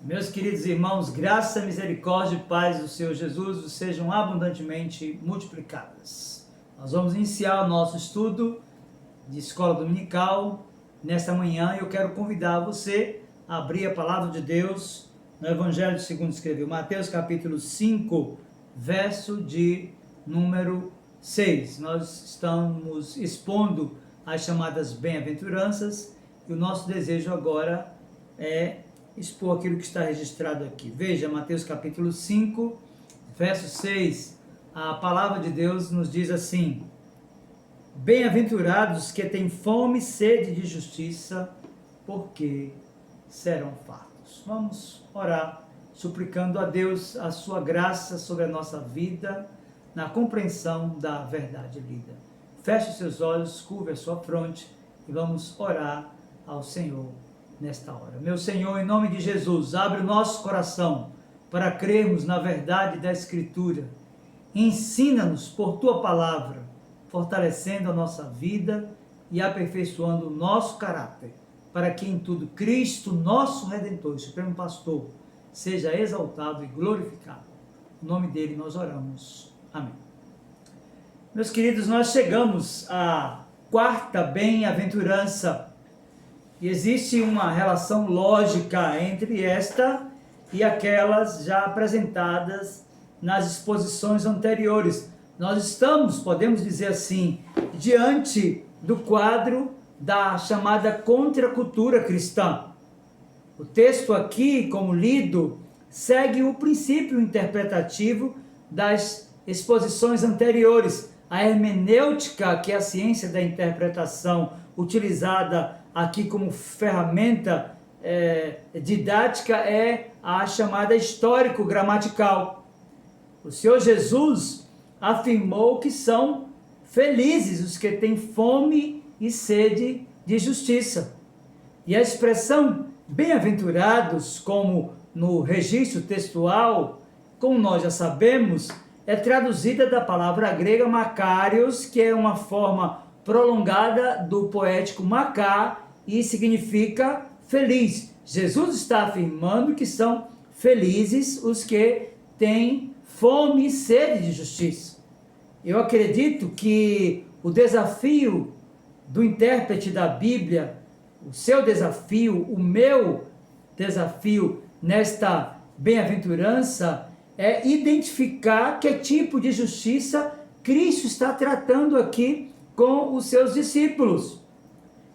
Meus queridos irmãos, graça, misericórdia e paz do Senhor Jesus sejam abundantemente multiplicadas. Nós vamos iniciar o nosso estudo de escola dominical nesta manhã e eu quero convidar você a abrir a palavra de Deus no Evangelho segundo escreveu Mateus capítulo 5, verso de número 6. Nós estamos expondo as chamadas bem-aventuranças e o nosso desejo agora é expor aquilo que está registrado aqui. Veja, Mateus capítulo 5, verso 6, a palavra de Deus nos diz assim: bem-aventurados que têm fome e sede de justiça, porque serão fartos. Vamos orar, suplicando a Deus a sua graça sobre a nossa vida, na compreensão da verdade lida. Feche os seus olhos, curve a sua fronte e vamos orar ao Senhor nesta hora. Meu Senhor, em nome de Jesus, abre o nosso coração para crermos na verdade da Escritura. Ensina-nos por Tua palavra, fortalecendo a nossa vida e aperfeiçoando o nosso caráter, para que em tudo Cristo, nosso Redentor e Supremo Pastor, seja exaltado e glorificado. Em nome dele nós oramos. Amém. Meus queridos, nós chegamos à quarta bem-aventurança. E existe uma relação lógica entre esta e aquelas já apresentadas nas exposições anteriores. Nós estamos, podemos dizer assim, diante do quadro da chamada contracultura cristã. O texto aqui, como lido, segue o princípio interpretativo das exposições anteriores. A hermenêutica, que é a ciência da interpretação utilizada aqui como ferramenta didática, é a chamada histórico-gramatical. O Senhor Jesus afirmou que são felizes os que têm fome e sede de justiça. E a expressão bem-aventurados, como no registro textual, como nós já sabemos, é traduzida da palavra grega makarios, que é uma forma prolongada do poético makar, e significa feliz. Jesus está afirmando que são felizes os que têm fome e sede de justiça. Eu acredito que o desafio do intérprete da Bíblia, o seu desafio, o meu desafio nesta bem-aventurança é identificar que tipo de justiça Cristo está tratando aqui com os seus discípulos.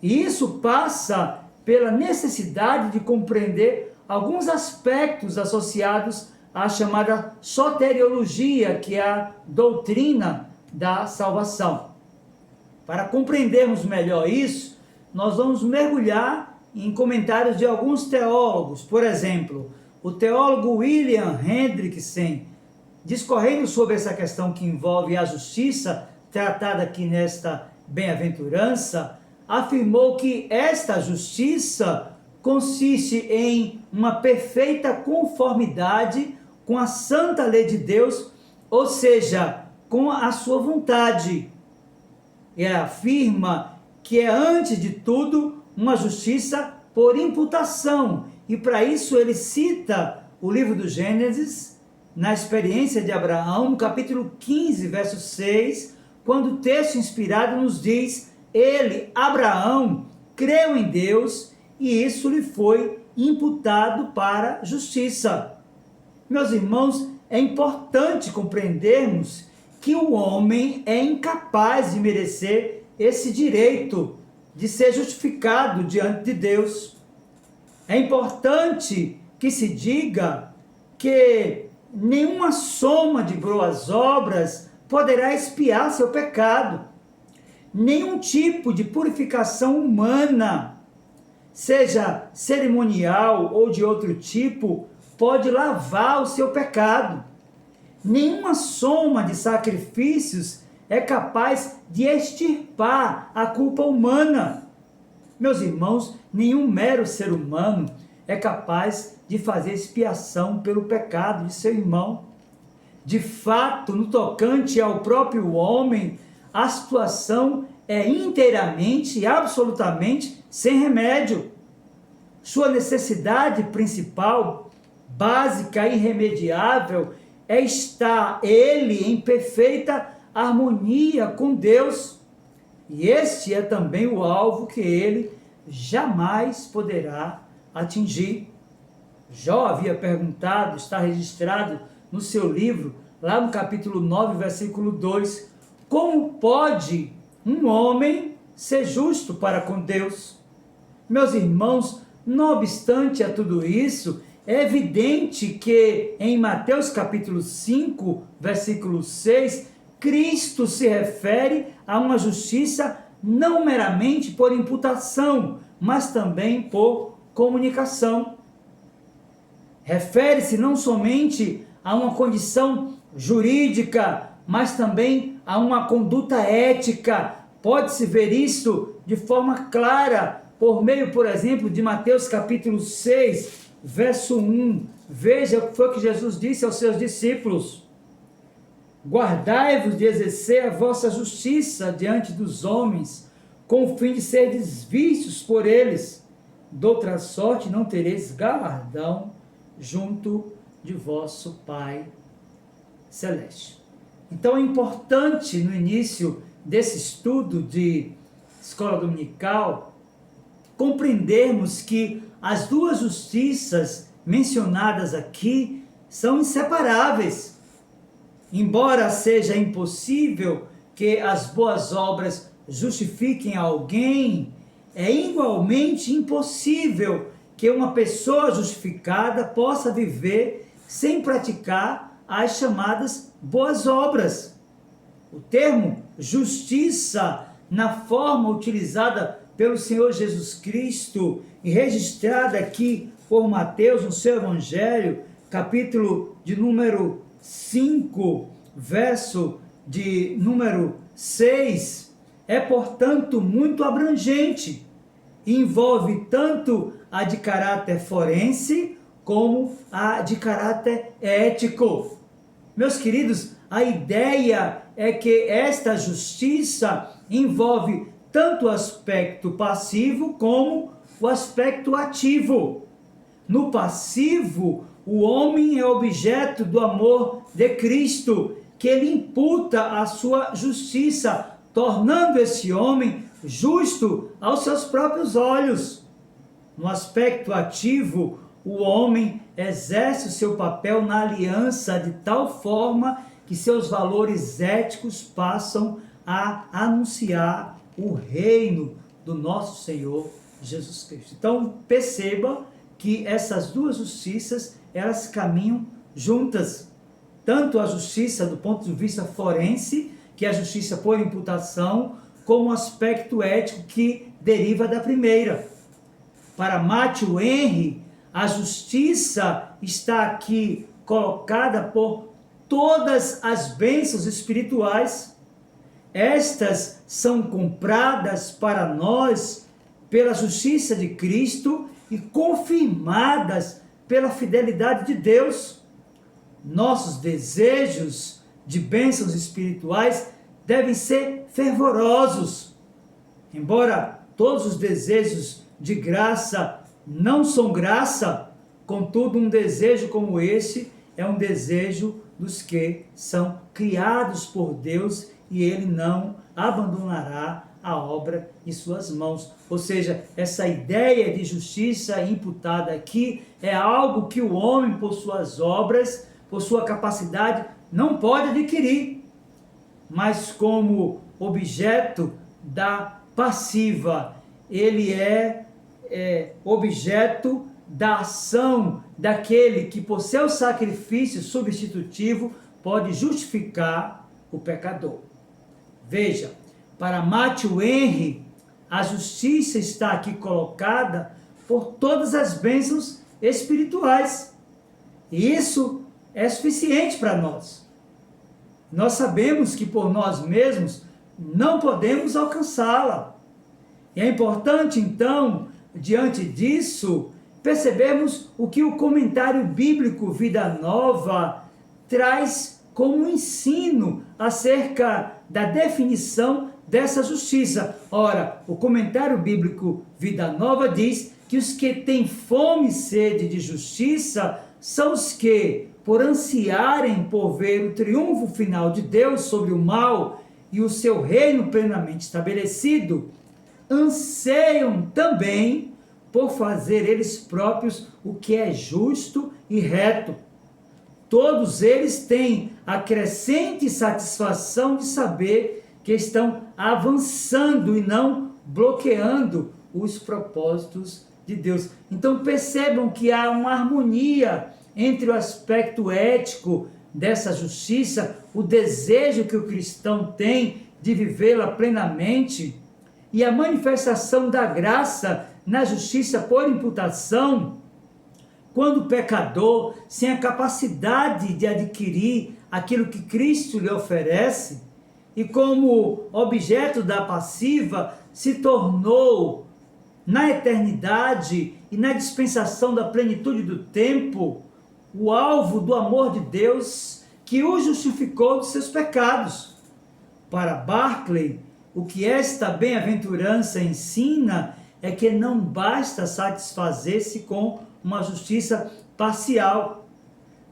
E isso passa pela necessidade de compreender alguns aspectos associados à chamada soteriologia, que é a doutrina da salvação. Para compreendermos melhor isso, nós vamos mergulhar em comentários de alguns teólogos. Por exemplo, o teólogo William Hendrickson, discorrendo sobre essa questão que envolve a justiça, tratada aqui nesta bem-aventurança, afirmou que esta justiça consiste em uma perfeita conformidade com a santa lei de Deus, ou seja, com a sua vontade. E afirma que é, antes de tudo, uma justiça por imputação. E para isso ele cita o livro do Gênesis, na experiência de Abraão, no capítulo 15, verso 6, quando o texto inspirado nos diz: ele, Abraão, creu em Deus e isso lhe foi imputado para justiça. Meus irmãos, é importante compreendermos que o homem é incapaz de merecer esse direito de ser justificado diante de Deus. É importante que se diga que nenhuma soma de boas obras poderá expiar seu pecado. Nenhum tipo de purificação humana, seja cerimonial ou de outro tipo, pode lavar o seu pecado. Nenhuma soma de sacrifícios é capaz de extirpar a culpa humana. Meus irmãos, nenhum mero ser humano é capaz de fazer expiação pelo pecado de seu irmão. De fato, no tocante ao próprio homem, a situação é inteiramente e absolutamente sem remédio. Sua necessidade principal básica e irremediável é estar ele em perfeita harmonia com Deus. E este é também o alvo que ele jamais poderá atingir. Jó havia perguntado, está registrado no seu livro, lá no capítulo 9, versículo 2, como pode um homem ser justo para com Deus? Meus irmãos, não obstante a tudo isso, é evidente que em Mateus capítulo 5, versículo 6, Cristo se refere a uma justiça não meramente por imputação, mas também por comunicação. Refere-se não somente a uma condição jurídica, mas também a uma conduta ética. Pode-se ver isso de forma clara por meio, por exemplo, de Mateus capítulo 6, verso 1. Veja o que foi que Jesus disse aos seus discípulos: guardai-vos de exercer a vossa justiça diante dos homens, com o fim de serdes vistos por eles. Doutra sorte não tereis galardão junto de vosso Pai Celeste. Então é importante, no início desse estudo de escola dominical, compreendermos que as duas justiças mencionadas aqui são inseparáveis. Embora seja impossível que as boas obras justifiquem alguém, é igualmente impossível que uma pessoa justificada possa viver sem praticar as chamadas boas obras. O termo justiça, na forma utilizada pelo Senhor Jesus Cristo e registrada aqui por Mateus no seu Evangelho, capítulo de número 5, verso de número 6, é, portanto, muito abrangente. Envolve tanto a de caráter forense como a de caráter ético. Meus queridos, a ideia é que esta justiça envolve tanto o aspecto passivo como o aspecto ativo. No passivo, o homem é objeto do amor de Cristo, que ele imputa a sua justiça, tornando esse homem justo aos seus próprios olhos. No aspecto ativo, o homem exerce o seu papel na aliança de tal forma que seus valores éticos passam a anunciar o reino do nosso Senhor Jesus Cristo. Então, perceba que essas duas justiças, elas caminham juntas. Tanto a justiça do ponto de vista forense, que é a justiça por imputação, como o aspecto ético que deriva da primeira. Para Matthew Henry, a justiça está aqui colocada por todas as bênçãos espirituais. Estas são compradas para nós pela justiça de Cristo e confirmadas pela fidelidade de Deus. Nossos desejos de bênçãos espirituais devem ser fervorosos. Embora todos os desejos de graça não são graça, contudo, um desejo como esse é um desejo dos que são criados por Deus e Ele não abandonará a obra em suas mãos. Ou seja, essa ideia de justiça imputada aqui é algo que o homem, por suas obras, por sua capacidade, não pode adquirir, mas como objeto da passiva, ele é objeto da ação daquele que, por seu sacrifício substitutivo, pode justificar o pecador. Veja, para Matthew Henry, a justiça está aqui colocada por todas as bênçãos espirituais. E isso é suficiente para nós. Nós sabemos que por nós mesmos não podemos alcançá-la. E é importante, então, diante disso, percebermos o que o comentário bíblico Vida Nova traz como ensino acerca da definição dessa justiça. Ora, o comentário bíblico Vida Nova diz que os que têm fome e sede de justiça são os que, por ansiarem por ver o triunfo final de Deus sobre o mal e o seu reino plenamente estabelecido, anseiam também por fazer eles próprios o que é justo e reto. Todos eles têm a crescente satisfação de saber que estão avançando e não bloqueando os propósitos de Deus. Então percebam que há uma harmonia entre o aspecto ético dessa justiça, o desejo que o cristão tem de vivê-la plenamente, e a manifestação da graça na justiça por imputação, quando o pecador, sem a capacidade de adquirir aquilo que Cristo lhe oferece, e como objeto da passiva, se tornou na eternidade e na dispensação da plenitude do tempo, o alvo do amor de Deus que o justificou dos seus pecados. Para Barclay, o que esta bem-aventurança ensina é que não basta satisfazer-se com uma justiça parcial.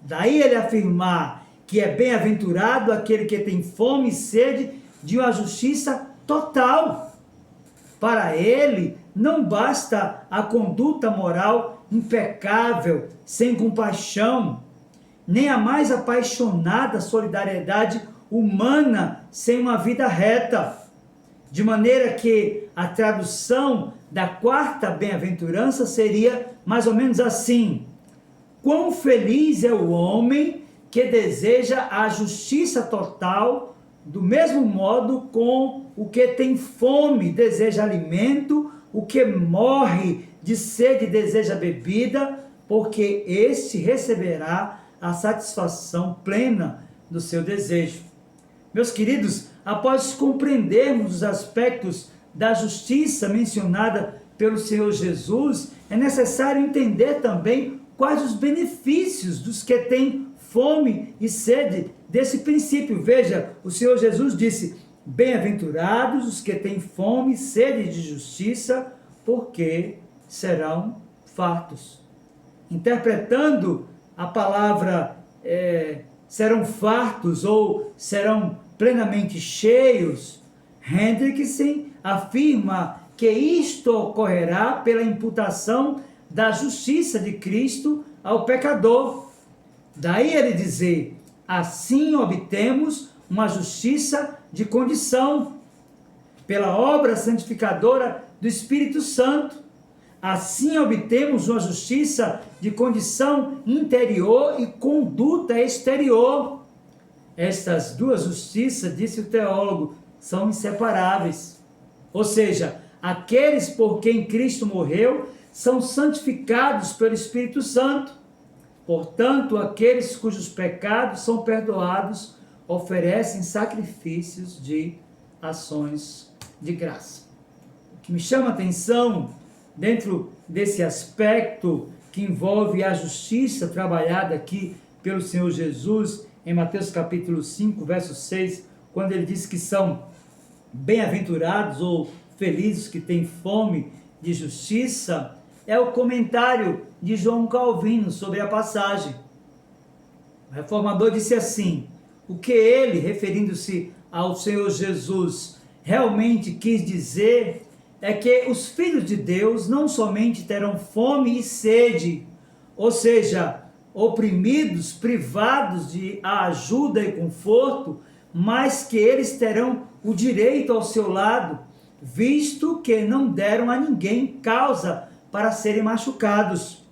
Daí ele afirmar que é bem-aventurado aquele que tem fome e sede de uma justiça total. Para ele, não basta a conduta moral impecável, sem compaixão, nem a mais apaixonada solidariedade humana sem uma vida reta. De maneira que a tradução da quarta bem-aventurança seria mais ou menos assim: quão feliz é o homem que deseja a justiça total, do mesmo modo com o que tem fome, deseja alimento, o que morre de sede deseja bebida, porque este receberá a satisfação plena do seu desejo. Meus queridos, após compreendermos os aspectos da justiça mencionada pelo Senhor Jesus, é necessário entender também quais os benefícios dos que têm fome e sede desse princípio. Veja, o Senhor Jesus disse: bem-aventurados os que têm fome e sede de justiça, porque serão fartos. Interpretando a palavra serão fartos ou serão plenamente cheios, Hendrickson afirma que isto ocorrerá pela imputação da justiça de Cristo ao pecador. Daí ele dizer: assim obtemos uma justiça de condição, pela obra santificadora do Espírito Santo. Assim obtemos uma justiça de condição interior e conduta exterior. Estas duas justiças, disse o teólogo, são inseparáveis. Ou seja, aqueles por quem Cristo morreu são santificados pelo Espírito Santo. Portanto, aqueles cujos pecados são perdoados oferecem sacrifícios de ações de graça. O que me chama a atenção dentro desse aspecto que envolve a justiça trabalhada aqui pelo Senhor Jesus, em Mateus capítulo 5, verso 6, quando ele diz que são bem-aventurados ou felizes que têm fome de justiça, é o comentário de João Calvino sobre a passagem. O reformador disse assim: o que ele, referindo-se ao Senhor Jesus, realmente quis dizer é que os filhos de Deus não somente terão fome e sede, ou seja, oprimidos, privados de ajuda e conforto, mas que eles terão o direito ao seu lado, visto que não deram a ninguém causa para serem machucados,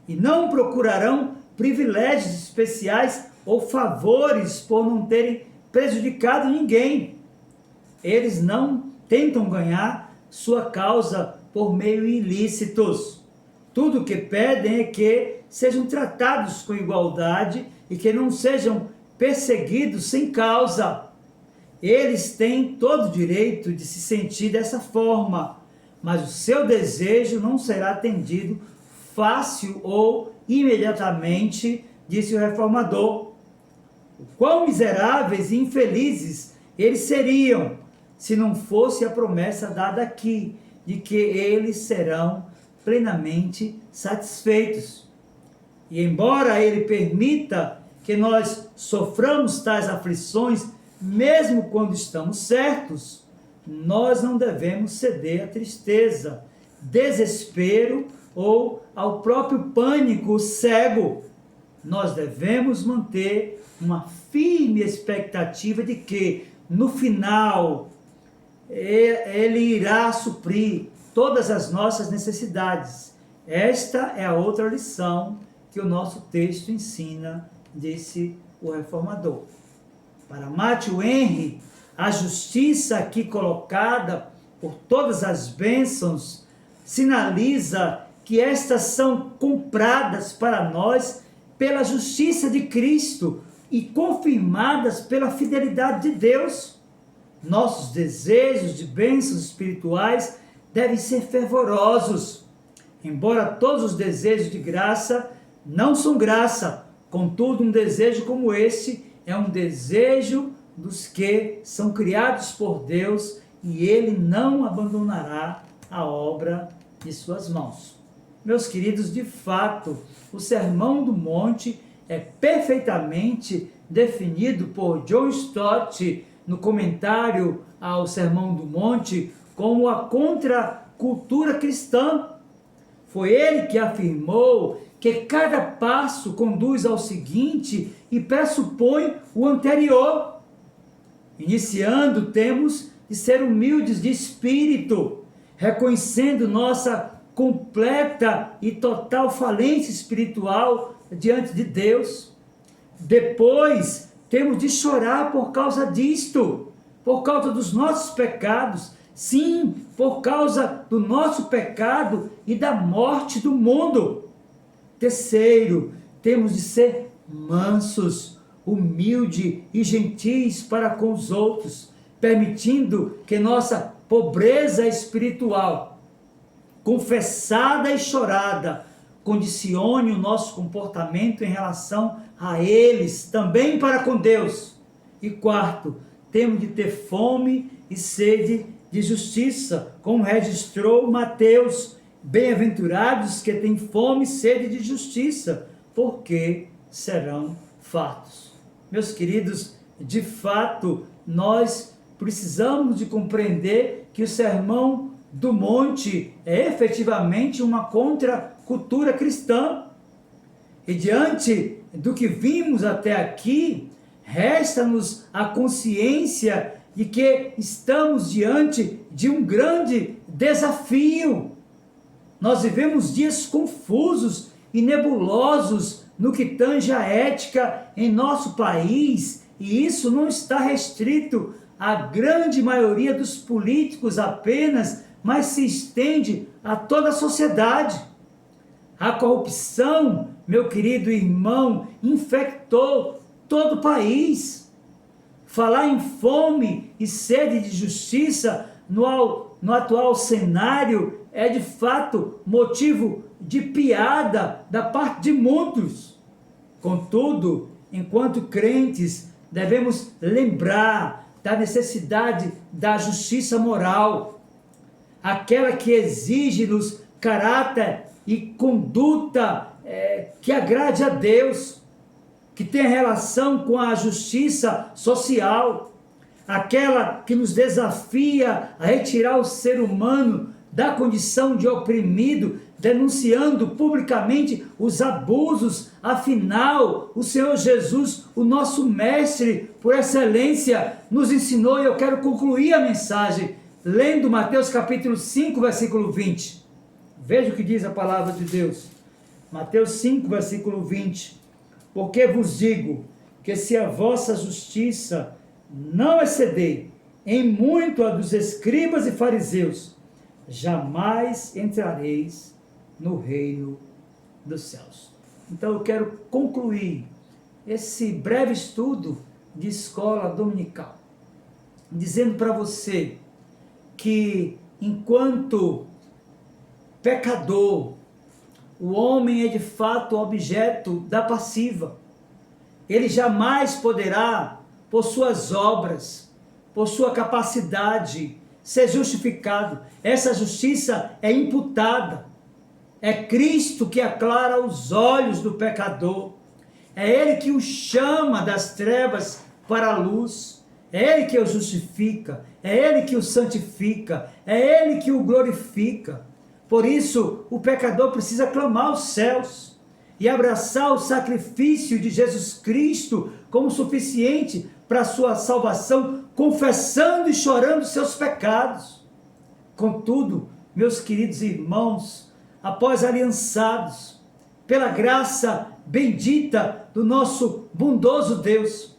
e não procurarão privilégios especiais ou favores por não terem prejudicado ninguém. Eles não tentam ganhar sua causa por meio ilícitos. Tudo o que pedem é que sejam tratados com igualdade e que não sejam perseguidos sem causa. Eles têm todo o direito de se sentir dessa forma, mas o seu desejo não será atendido fácil ou imediatamente, disse o reformador. O quão miseráveis e infelizes eles seriam se não fosse a promessa dada aqui, de que eles serão plenamente satisfeitos. E embora Ele permita que nós soframos tais aflições, mesmo quando estamos certos, nós não devemos ceder à tristeza, desespero ou ao próprio pânico cego. Nós devemos manter uma firme expectativa de que, no final, Ele irá suprir todas as nossas necessidades. Esta é a outra lição que o nosso texto ensina, disse o reformador. Para Matthew Henry, a justiça aqui colocada por todas as bênçãos sinaliza que estas são compradas para nós pela justiça de Cristo e confirmadas pela fidelidade de Deus. Nossos desejos de bênçãos espirituais devem ser fervorosos. Embora todos os desejos de graça não são graça, contudo, um desejo como este é um desejo dos que são criados por Deus e Ele não abandonará a obra de suas mãos. Meus queridos, de fato, o Sermão do Monte é perfeitamente definido por John Stott no comentário ao Sermão do Monte como a contracultura cristã. Foi ele que afirmou que cada passo conduz ao seguinte e pressupõe o anterior. Iniciando, temos de ser humildes de espírito, reconhecendo nossa completa e total falência espiritual diante de Deus. Depois, temos de chorar por causa disto, por causa dos nossos pecados, sim, por causa do nosso pecado e da morte do mundo. Terceiro, temos de ser mansos, humildes e gentis para com os outros, permitindo que nossa pobreza espiritual, confessada e chorada, condicione o nosso comportamento em relação a eles, também para com Deus. E quarto, temos de ter fome e sede de justiça, como registrou Mateus: bem-aventurados que têm fome e sede de justiça, porque serão fartos. Meus queridos, de fato, nós precisamos de compreender que o Sermão do Monte é efetivamente uma contracultura cristã. E diante do que vimos até aqui, resta-nos a consciência de que estamos diante de um grande desafio. Nós vivemos dias confusos e nebulosos no que tange a ética em nosso país, e isso não está restrito à grande maioria dos políticos apenas, mas se estende a toda a sociedade. A corrupção, meu querido irmão, infectou todo o país. Falar em fome e sede de justiça no atual cenário é de fato motivo de piada da parte de muitos. Contudo, enquanto crentes, devemos lembrar da necessidade da justiça moral, aquela que exige-nos caráter e conduta que agrade a Deus, que tem relação com a justiça social, aquela que nos desafia a retirar o ser humano da condição de oprimido, denunciando publicamente os abusos. Afinal, o Senhor Jesus, o nosso mestre por excelência, nos ensinou, e eu quero concluir a mensagem lendo Mateus capítulo 5, versículo 20. Veja o que diz a palavra de Deus. Mateus 5, versículo 20. Porque vos digo que se a vossa justiça não exceder em muito a dos escribas e fariseus, jamais entrareis no reino dos céus. Então eu quero concluir esse breve estudo de escola dominical, dizendo para você que enquanto pecador, o homem é de fato objeto da passiva. Ele jamais poderá, por suas obras, por sua capacidade, ser justificado. Essa justiça é imputada. É Cristo que aclara os olhos do pecador. É Ele que o chama das trevas para a luz. É Ele que o justifica. É Ele que o santifica. É Ele que o glorifica. Por isso, o pecador precisa clamar aos céus e abraçar o sacrifício de Jesus Cristo como suficiente para a sua salvação, confessando e chorando seus pecados. Contudo, meus queridos irmãos, após aliançados pela graça bendita do nosso bondoso Deus,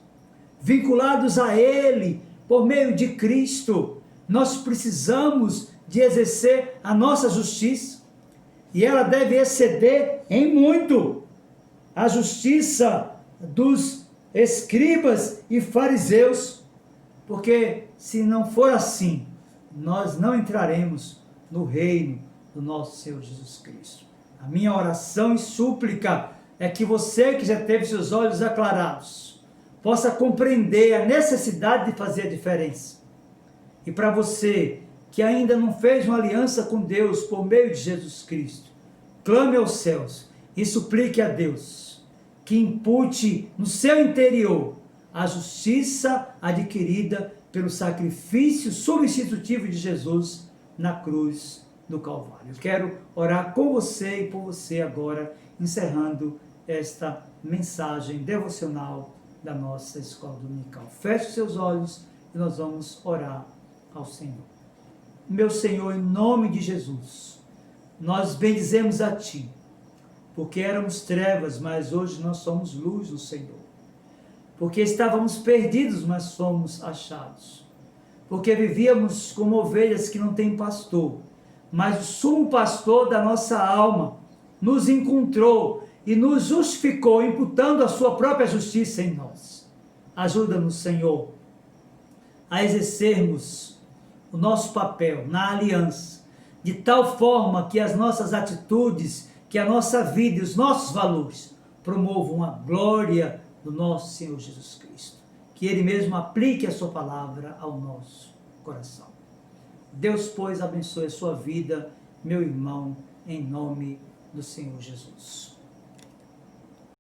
vinculados a Ele por meio de Cristo, nós precisamos de exercer a nossa justiça, e ela deve exceder em muito a justiça dos escribas e fariseus, porque se não for assim, nós não entraremos no reino do nosso Senhor Jesus Cristo. A minha oração e súplica é que você que já teve seus olhos aclarados, possa compreender a necessidade de fazer a diferença. E para você que ainda não fez uma aliança com Deus por meio de Jesus Cristo, clame aos céus e suplique a Deus que impute no seu interior a justiça adquirida pelo sacrifício substitutivo de Jesus na cruz do Calvário. Eu quero orar com você e por você agora, encerrando esta mensagem devocional da nossa escola dominical. Feche seus olhos e nós vamos orar ao Senhor. Meu Senhor, em nome de Jesus, nós bendizemos a Ti, porque éramos trevas, mas hoje nós somos luz do Senhor. Porque estávamos perdidos, mas somos achados. Porque vivíamos como ovelhas que não têm pastor, mas o sumo pastor da nossa alma nos encontrou e nos justificou, imputando a sua própria justiça em nós. Ajuda-nos, Senhor, a exercermos o nosso papel na aliança, de tal forma que as nossas atitudes, que a nossa vida e os nossos valores promovam a glória do nosso Senhor Jesus Cristo. Que Ele mesmo aplique a sua palavra ao nosso coração. Deus, pois, abençoe a sua vida, meu irmão, em nome do Senhor Jesus.